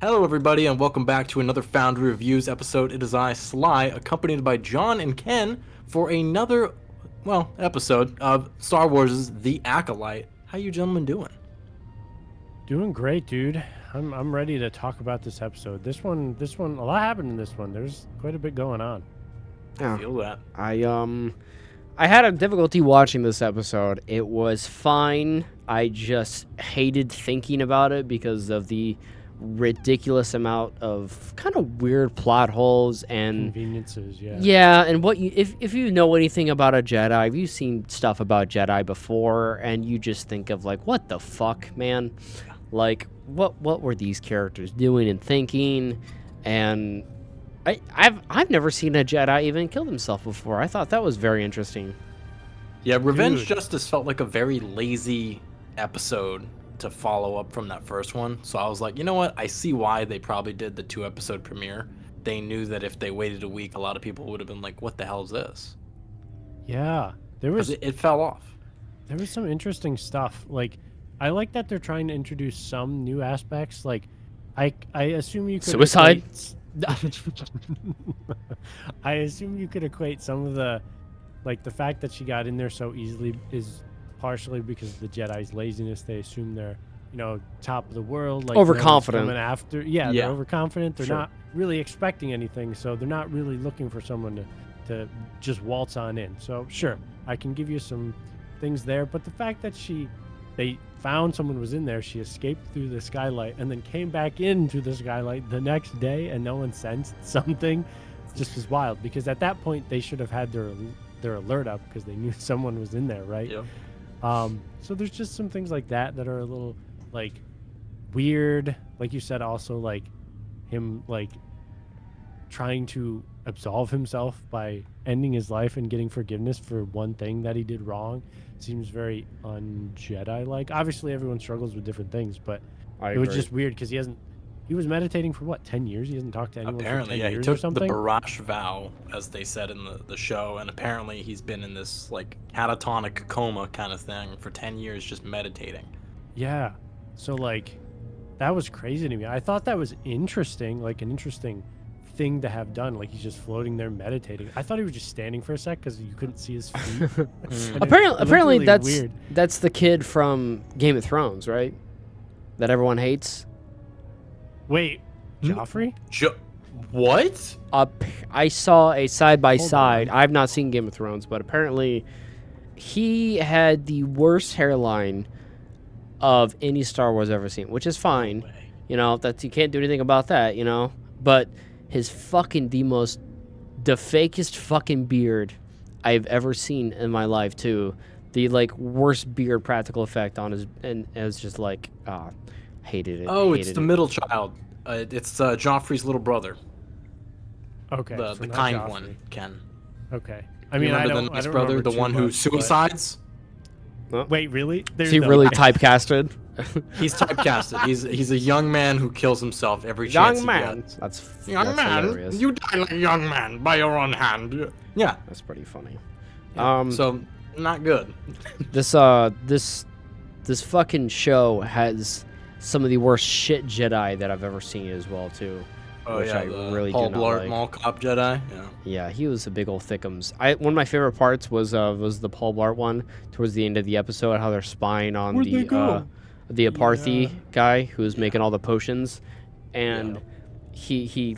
Hello, everybody, and welcome back to another Foundry Reviews episode. It is I, Sly, accompanied by John and Ken for another, episode of Star Wars' The Acolyte. How you gentlemen doing? Doing great, dude. I'm ready to talk about this episode. This one, a lot happened in this one. There's quite a bit going on. I feel that. I had a difficulty watching this episode. It was fine. I just hated thinking about it because of the ridiculous amount of kind of weird plot holes and Conveniences, yeah. yeah, and what you if you know anything about a Jedi, if you've seen stuff about Jedi before and you just think of like, what the fuck, man? Like what were these characters doing and thinking? And I've never seen a Jedi even kill himself before. I thought that was very interesting. Yeah, Revenge Dude. Justice felt like a very lazy episode to follow up from that first one. So I was like, you know what? I see why they probably did the 2-episode premiere. They knew that if they waited a week, a lot of people would have been like, what the hell is this? Yeah. There 'Cause was it fell off. there was some interesting stuff. Like I like that they're trying to introduce some new aspects. Like I assume you could Suicide? I assume you could equate some of the the fact that she got in there so easily is partially because of the Jedi's laziness. They assume they're, top of the world, like no one's Overconfident. coming after. Yeah, Yeah. they're overconfident. They're Sure. not really expecting anything, so they're not really looking for someone to just waltz on in. So sure, I can give you some things there, but the fact that they found someone was in there, she escaped through the skylight and then came back into the skylight the next day and no one sensed something just as wild, because at that point they should have had their alert up because they knew someone was in there, right? Yep. So there's just some things like that that are a little weird, like you said. Also, like him trying to absolve himself by ending his life and getting forgiveness for one thing that he did wrong seems very un-Jedi like. Obviously everyone struggles with different things, but it was just weird because he was meditating for what, 10 years? He hasn't talked to anyone Apparently, for 10 yeah, he years or took the something. Barash vow, as they said in the show, and apparently he's been in this catatonic coma kind of thing for 10 years just meditating. Yeah. So that was crazy to me. I thought that was interesting, like an interesting thing to have done. Like he's just floating there meditating. I thought he was just standing for a sec because you couldn't see his feet. And it Apparently looked really that's weird. that's the kid from Game of Thrones, right? That everyone hates. Wait, Joffrey? What? I saw a side by Hold side. on. I've not seen Game of Thrones, but apparently he had the worst hairline of any Star Wars ever seen, which is fine. That's, you can't do anything about that, But his the fakest fucking beard I've ever seen in my life too. The worst beard practical effect on his, and it was just hated it. Oh, it's hated the it. middle child. It's Joffrey's little brother, Okay. the so not kind Joffrey. one, Ken. Okay. I You mean, I remember don't. the nice I don't brother, remember the too one who much, but- suicides? Wait, really? Is he really typecasted? He's typecasted. He's a young man who kills himself every Young chance man. he gets. That's Young man, hilarious. you die like a young man by your own hand. Yeah. That's pretty funny. So not good. This fucking show has some of the worst shit Jedi that I've ever seen as well too. Oh Which yeah, I the really Paul do not Blart like. Mall Cop Jedi. Yeah. Yeah, he was a big old thickums. One of my favorite parts was the Paul Blart one towards the end of the episode, how they're spying on Where'd they go? the Aparthi Yeah. guy who's making all the potions, and Yeah. he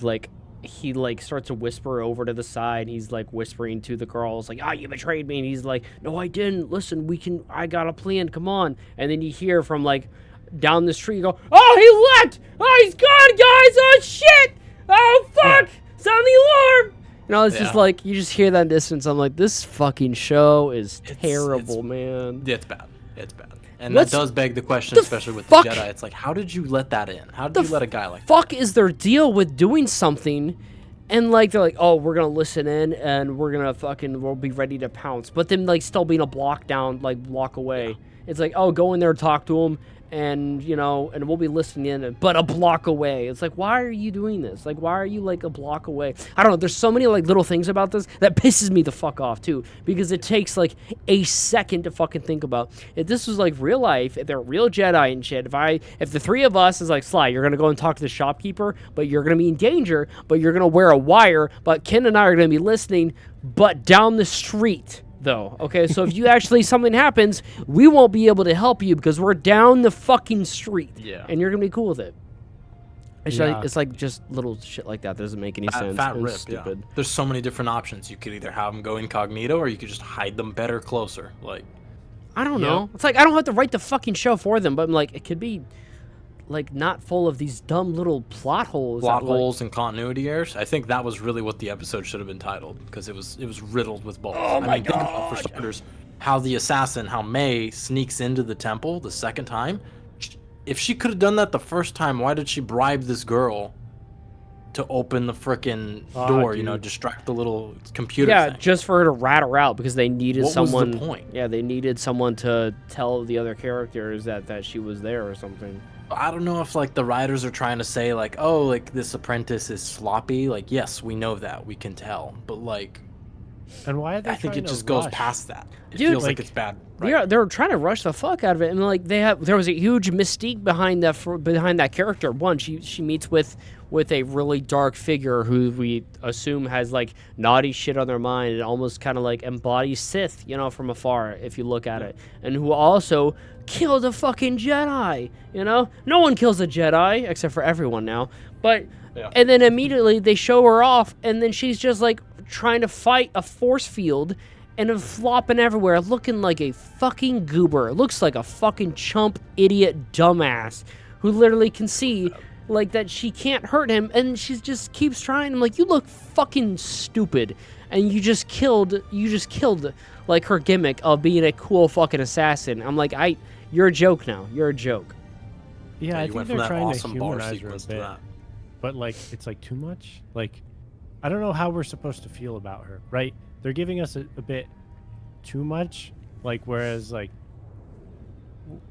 starts to whisper over to the side. He's whispering to the girls you betrayed me, and he's like, no, I didn't. Listen, I got a plan. Come on. And then you hear from down the street, you go, oh, he left. Oh, he's gone, guys. Oh shit. Oh fuck. Sound the alarm. It's just Yeah. you just hear that distance. I'm like, this fucking show is It's- terrible, it's- man. It's bad. It's bad. And What's that does beg the question, the especially with fuck- the Jedi. It's like, how did you let that in? How did The you let a guy like Fuck is their deal with doing something? And they're like, oh, we're gonna listen in and we're gonna we'll be ready to pounce. But then still being a block down, block away. It's like, oh, go in there, talk to him, and and we'll be listening in, but a block away. It's like, why are you doing this? Like, why are you like a block away? I don't know. There's so many like little things about this that pisses me the fuck off too, because it takes like a second to fucking think about. If this was like real life, if they're real Jedi and shit, if the three of us is like, Sly, you're gonna go and talk to the shopkeeper, but you're gonna be in danger, but you're gonna wear a wire, but Ken and I are gonna be listening, but down the street. Though, okay, so if you actually something happens, we won't be able to help you because we're down the fucking street. Yeah. And you're gonna be cool with it. Yeah. It's like just little shit like that doesn't make any sense. Fat It's rip, stupid. yeah. There's so many different options. You could either have them go incognito, or you could just hide them better, closer. Like, I don't know. It's like I don't have to write the fucking show for them, but I'm like, it could be like not full of these dumb little plot holes. and continuity errors. I think that was really what the episode should have been titled, because it was riddled with balls. Oh my think about, for starters, how May sneaks into the temple the second time. If she could have done that the first time, why did she bribe this girl to open the frickin' door? Dude. Distract the little computer Yeah, thing. just for her to rat her out because they needed What someone. was the point? Yeah, they needed someone to tell the other characters that she was there or something. I don't know if like the writers are trying to say like, oh, like this apprentice is sloppy. Like, yes, we know that, we can tell, but like, And why are they I think trying it to just goes rush? past that. It Dude, feels like like, it's bad. Yeah, they're trying to rush the fuck out of it, and like there was a huge mystique behind that character. One, she meets with a really dark figure who we assume has like naughty shit on their mind and almost kind of like embodies Sith, from afar if you look at it, and who also killed a fucking Jedi. No one kills a Jedi except for everyone now, but Yeah. and then immediately they show her off, and then she's just like trying to fight a force field. And flopping everywhere, looking like a fucking goober. Looks like a fucking chump, idiot, dumbass, who literally can see, like, that she can't hurt him, and she just keeps trying. I'm like, you look fucking stupid, and you just killed, like, her gimmick of being a cool fucking assassin. I'm like, you're a joke now. You're a joke. Yeah, I you think went they're from that trying awesome to bar humanize her a sequence to bit, that. but like it's like too much. Like, I don't know how we're supposed to feel about her, right? They're giving us a bit too much, like, whereas like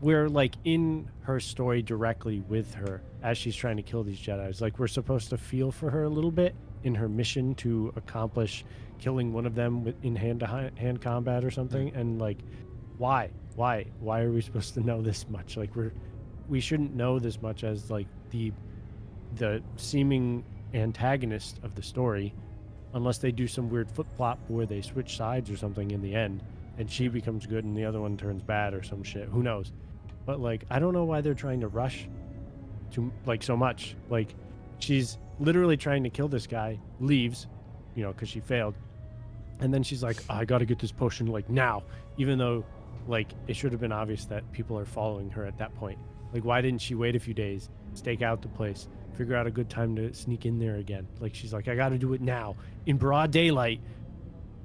we're like in her story directly with her as she's trying to kill these Jedis. Like, we're supposed to feel for her a little bit in her mission to accomplish killing one of them in hand-to-hand combat or something. And like, why are we supposed to know this much? Like, we shouldn't know this much as like the seeming antagonist of the story, unless they do some weird flip-flop where they switch sides or something in the end and she becomes good and the other one turns bad or some shit. Who knows? But like, I don't know why they're trying to rush to like so much. Like, she's literally trying to kill this guy, leaves, because she failed, and then she's like, I gotta get this potion like now, even though like it should have been obvious that people are following her at that point. Like, why didn't she wait a few days, stake out the place, figure out a good time to sneak in there again? Like, she's like, I gotta do it now, in broad daylight,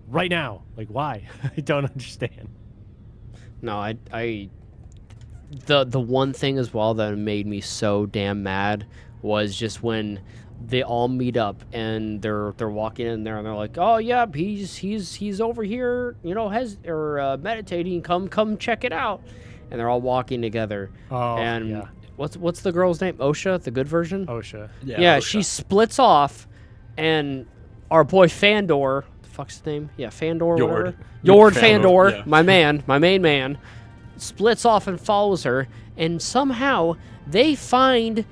right now. Like, why? I don't understand. No, the one thing as well that made me so damn mad was just when they all meet up and they're walking in there and they're like, oh yeah, he's over here, meditating. Come check it out. And they're all walking together. Oh, and yeah. what's the girl's name? Osha, the good version. OSHA. Yeah, Osha. she splits off, and our boy Fandor, the fuck's his name? Yeah, Fandor. Yord. Yord Fandor, Fandor, yeah. my main man, splits off and follows her, and somehow they find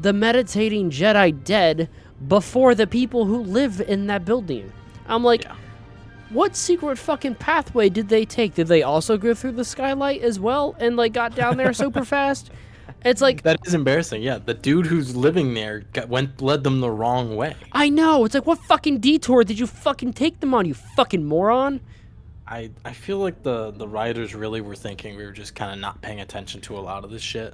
the meditating Jedi dead before the people who live in that building. I'm like, Yeah. what secret fucking pathway did they take? Did they also go through the skylight as well and like got down there super fast? It's like, That is embarrassing. Yeah, the dude who's living there led them the wrong way. I know. It's like, what fucking detour did you fucking take them on, you fucking moron? I feel like the writers really were thinking we were just kind of not paying attention to a lot of this shit.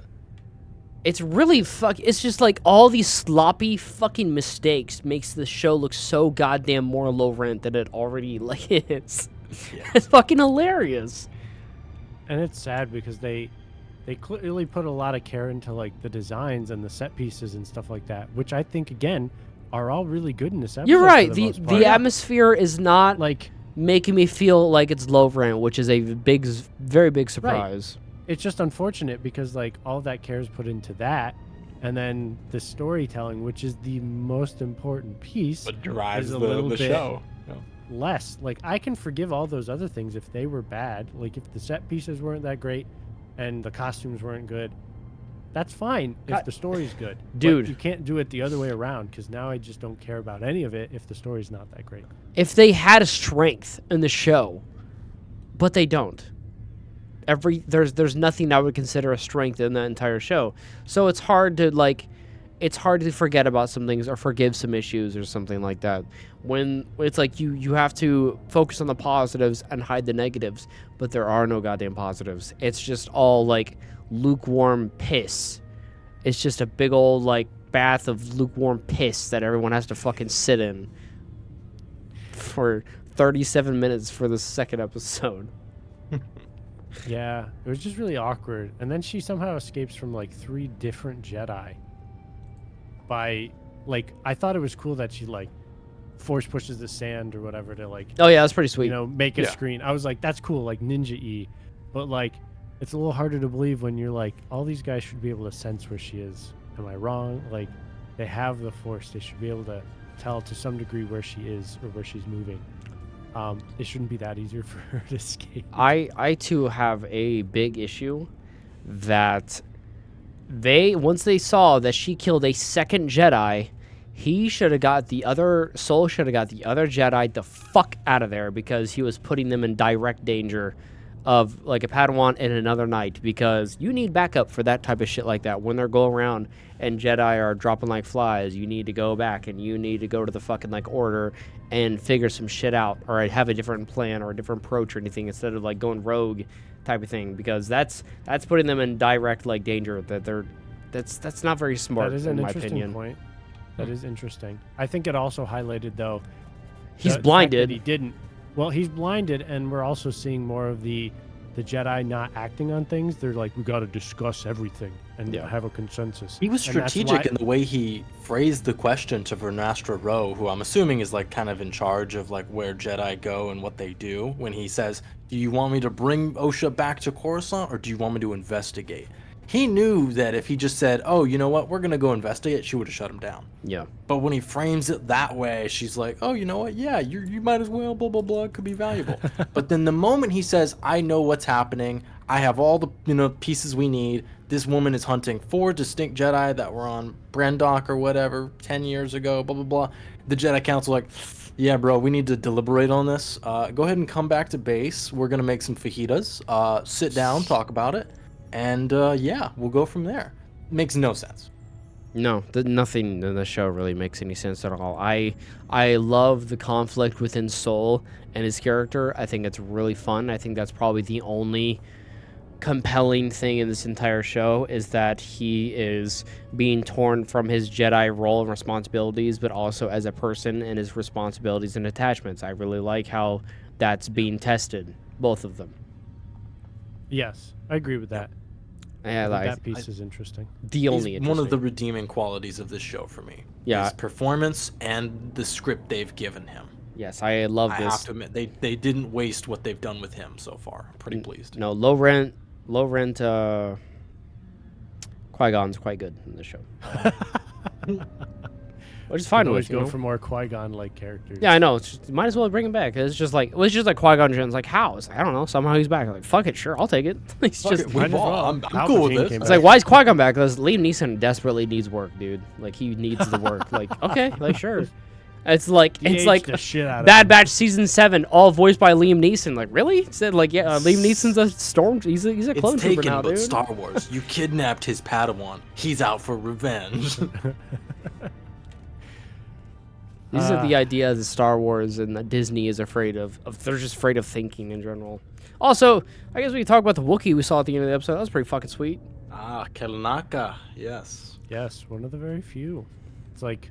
It's really it's just like all these sloppy fucking mistakes makes the show look so goddamn more low rent than it already like is. Yeah. It's fucking hilarious. And it's sad because they clearly put a lot of care into like the designs and the set pieces and stuff like that, which I think again are all really good in this episode. You're right. For The most part. the atmosphere is not like making me feel like it's low rent, which is a very big surprise. it's just unfortunate because like all that care is put into that, and then the storytelling, which is the most important piece, What drives is a little the bit show. Yeah. less. Like I can forgive all those other things if they were bad. Like if the set pieces weren't that great and the costumes weren't good, that's fine if God. the story's good. Dude. But you can't do it the other way around because now I just don't care about any of it if the story's not that great. If they had a strength in the show, but they don't. There's nothing I would consider a strength in that entire show. So it's hard to forget about some things or forgive some issues or something like that. When it's like you have to focus on the positives and hide the negatives, but there are no goddamn positives. It's just all like lukewarm piss. It's just a big old like bath of lukewarm piss that everyone has to fucking sit in for 37 minutes for the second episode. Yeah, it was just really awkward. And then she somehow escapes from like 3 different Jedi. By like, I thought it was cool that she like force pushes the sand or whatever to like, Oh yeah, that's pretty sweet. you know, make a Yeah. screen. I was like, that's cool, like ninja-y. But like, it's a little harder to believe when you're like, all these guys should be able to sense where she is. Am I wrong? Like, they have the force. They should be able to tell to some degree where she is or where she's moving. It shouldn't be that easier for her to escape. I too have a big issue that once they saw that she killed a second Jedi, he should have got the other Soul should have got the other Jedi the fuck out of there because he was putting them in direct danger of like a Padawan and another knight, because you need backup for that type of shit like that. When they're going around and Jedi are dropping like flies, you need to go back and you need to go to the fucking like order and figure some shit out, or have a different plan or a different approach or anything instead of like going rogue type of thing, because that's putting them in direct like danger. That's not very smart That is in an my interesting opinion. point. That is interesting. I think it also highlighted though. He's the fact that blinded. He didn't. Well, he's blinded, and we're also seeing more of the Jedi not acting on things. They're like, we got to discuss everything and Yeah. have a consensus. He was And that's strategic why- in the way he phrased the question to Vernastra Rowe, who I'm assuming is like kind of in charge of like where Jedi go and what they do. When he says, "Do you want me to bring Osha back to Coruscant, or do you want me to investigate?" He knew that if he just said, "Oh, you know what, we're gonna go investigate," she would have shut him down. Yeah. But when he frames it that way, she's like, "Oh, you know what? Yeah, you might as well. Blah blah blah. It could be valuable." But then the moment he says, "I know what's happening. I have all the pieces we need. This woman is hunting 4 distinct Jedi that were on Brandok or whatever 10 years ago." Blah blah blah. The Jedi Council like, "Yeah, bro, we need to deliberate on this. Go ahead and come back to base. We're gonna make some fajitas. Sit down, talk about it, and yeah, we'll go from there." Makes no sense. No, nothing in the show really makes any sense at all. I love the conflict within Soul and his character. I think it's really fun. I think that's probably the only compelling thing in this entire show, is that he is being torn from his Jedi role and responsibilities, but also as a person and his responsibilities and attachments. I really like how that's being tested, both of them. Yes, I agree with that. Yeah, I think like, that piece is interesting. the only He's one of the interesting- redeeming qualities of this show for me. Yeah. His performance and the script they've given him. Yes, I love I this. have to admit, they didn't waste what they've done with him so far. I'm pretty pleased. No, low rent Qui-Gon's quite good in the show. Which is fine Could always with, you go know? for more Qui-Gon like characters. Yeah, I know. It's just, might as well bring him back. It's just like Qui-Gon Jinn's like, how? It's like, I don't know. Somehow he's back. I'm like, fuck it, sure, I'll take it. It's Fuck just it, might as ball. well. I'm Palpatine cool with this. came it's back. like, why is Qui-Gon back? Because Liam Neeson desperately needs work, dude. Like, he needs the work. Like, okay, like, sure. It's like De-aged the shit out of Bad him. Batch season 7, all voiced by Liam Neeson. Like, really? Said like, yeah, Liam Neeson's a storm. He's a clone It's trooper taken, now, but dude. Star Wars. You kidnapped his Padawan. He's out for revenge. These are the ideas that Star Wars and that Disney is afraid of. They're just afraid of thinking in general. Also, I guess we can talk about the Wookiee we saw at the end of the episode. That was pretty fucking sweet. Kelnaka. Yes. Yes, one of the very few. It's like,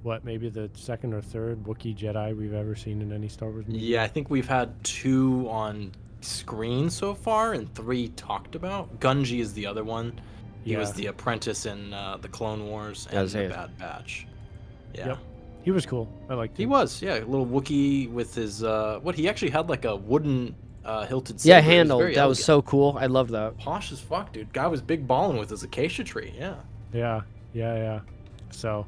what, maybe the second or third Wookiee Jedi we've ever seen in any Star Wars movie? Yeah, I think we've had 2 on screen so far and 3 talked about. Gunji is the other one. He was Yeah. the apprentice in the Clone Wars Yeah, and say the it. Bad Batch. Yeah. Yep. He was cool. I liked him. He was, yeah, a little Wookiee with his he actually had like a wooden hilted Yeah, saber. It was handle. very That was elegant. so cool. I love that. Posh as fuck, dude. Guy was big balling with his acacia tree. Yeah. Yeah. So,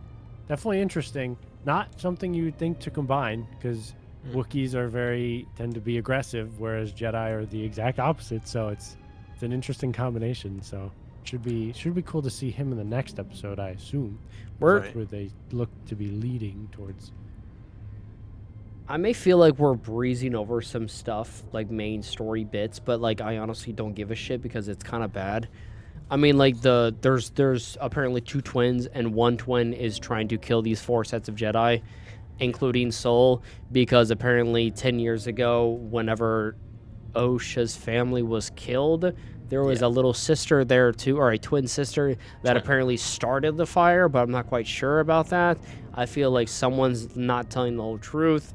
definitely interesting. Not something you would think to combine, because Wookiees tend to be aggressive, whereas Jedi are the exact opposite. So it's an interesting combination. So should be cool to see him in the next episode, I assume. We're Where they look to be leading towards. I may feel like we're breezing over some stuff, like main story bits, but like I honestly don't give a shit because it's kind of bad. I mean, like there's apparently 2 twins, and one twin is trying to kill these 4 sets of Jedi, including Soul, because apparently 10 years ago, whenever Osha's family was killed, there was a little sister there too, or a twin sister that apparently started the fire, but I'm not quite sure about that. I feel like someone's not telling the whole truth.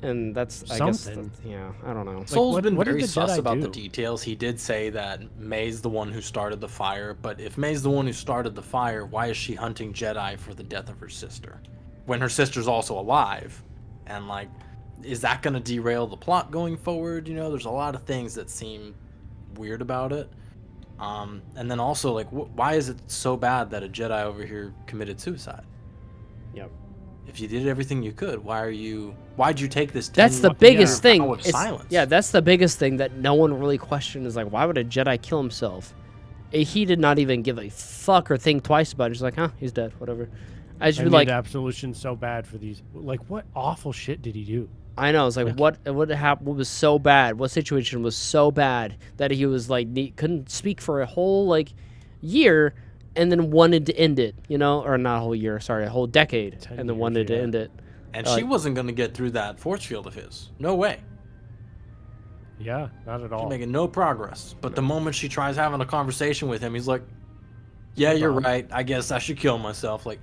And that's, I guess, yeah, I don't know. Soul's been what did very the sus Jedi about the do? details. He did say that May's the one who started the fire, but if May's the one who started the fire, why is she hunting Jedi for the death of her sister? When her sister's also alive. And, like, is that going to derail the plot going forward? You know, there's a lot of things that seem weird about it. And then also, like, why is it so bad that a Jedi over here committed suicide? Yep. If you did everything you could, why'd you take this? That's the 10 biggest year thing. vow of silence? Yeah, that's the biggest thing that no one really questioned is like, why would a Jedi kill himself? He did not even give a fuck or think twice about it. He's like, huh, he's dead, whatever. I just I be made like, absolution so bad for these. Like, what awful shit did he do? I know. It's like, what happened? What was so bad? What situation was so bad that he was like couldn't speak for a whole like year, and then wanted to end it, you know, or not a whole year, sorry, a whole decade, 10 and then years, wanted to yeah. end it. And she wasn't going to get through that force field of his. No way. Yeah, not at all. She's making no progress. But the moment she tries having a conversation with him, he's like, yeah, you're right. I guess I should kill myself. Like,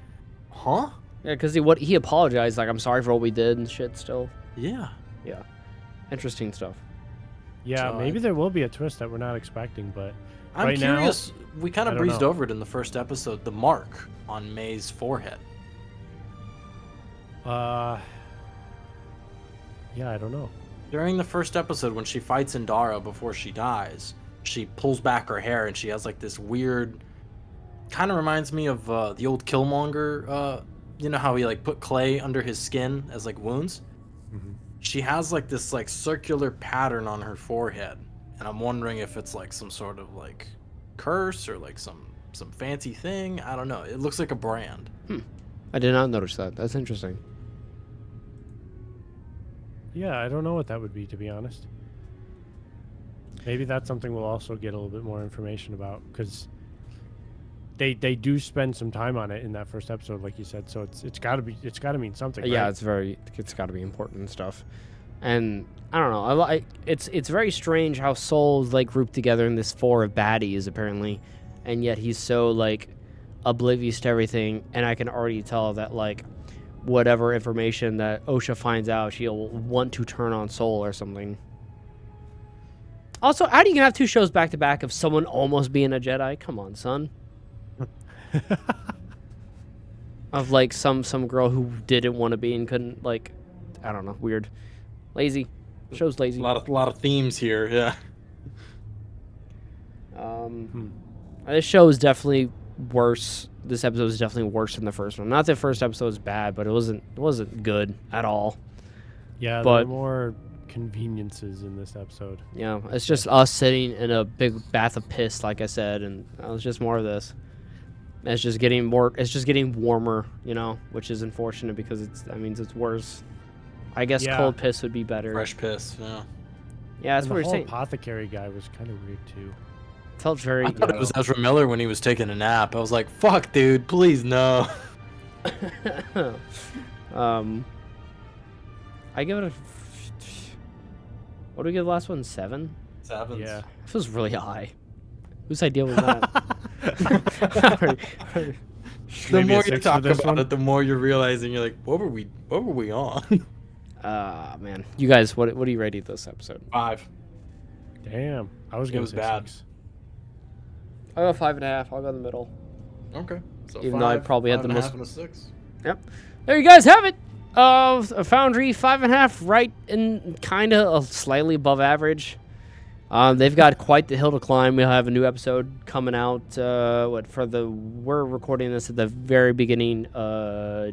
huh? Yeah, because he apologized, like, I'm sorry for what we did and shit still. Yeah. Yeah. Interesting stuff. Yeah, So maybe there will be a twist that we're not expecting, but I'm right curious. We kind I of don't breezed know. over it in the first episode. The mark on May's forehead. now, yeah, I don't know. During the first episode, when she fights Indara before she dies, she pulls back her hair and she has like this weird. Kind of reminds me of the old Killmonger. You know how he like put clay under his skin as like wounds. Mm-hmm. She has like this like circular pattern on her forehead, and I'm wondering if it's like some sort of like curse or like some fancy thing. I don't know. It looks like a brand. I did not notice that. That's interesting. Yeah, I don't know what that would be, to be honest. Maybe that's something we'll also get a little bit more information about, because they do spend some time on it in that first episode, like you said. So it's got to mean something. Yeah, right? it's got to be important and stuff. And I don't know. It's very strange how Soul's like grouped together in this 4 of baddies apparently, and yet he's so like oblivious to everything. And I can already tell that like whatever information that Osha finds out, she'll want to turn on Soul or something. Also, how do you have 2 shows back to back of someone almost being a Jedi? Come on, son. Of like some girl who didn't want to be and couldn't, like, I don't know, weird, lazy. Show's lazy. A lot of themes here. Yeah. This show is definitely worse. This episode is definitely worse than the first one. Not that the first episode was bad, but it wasn't good at all. Yeah, but- there are more conveniences in this episode. Yeah, it's just us sitting in a big bath of piss, like I said, and it was just more of this. It's just getting warmer, you know, which is unfortunate because that means it's worse. I guess Yeah. cold piss would be better. Fresh piss. Yeah. Yeah, that's And what the we're whole saying. apothecary guy was kind of weird too. Felt very. I thought it was Ezra Miller when he was taking a nap. I was like, "Fuck, dude, please no." I give it a. What do we give the last one? 7? Sevens. Yeah. It feels really high. Whose idea was that? The Maybe a more you 6 for talk this about one? it, the more you're realizing you're like, what were we on? Man, you guys, what do you rate this episode? 5. Damn, I was gonna was say bad. 6. I'll go 5.5. I'll go in the middle. Okay. So Even though I probably had the 5.5 most- and a 6. Yep. There you guys have it. Foundry 5.5, right in kind of slightly above average. They've got quite the hill to climb. We'll have a new episode coming out. We're recording this at the very beginning,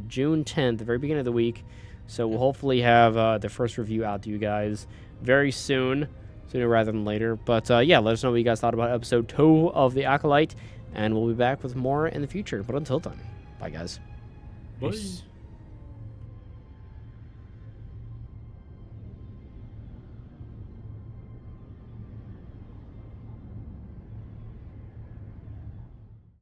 June 10th, the very beginning of the week. So we'll hopefully have the first review out to you guys very soon, sooner rather than later. But yeah, let us know what you guys thought about episode 2 of the Acolyte, and we'll be back with more in the future. But until then, bye guys. Peace.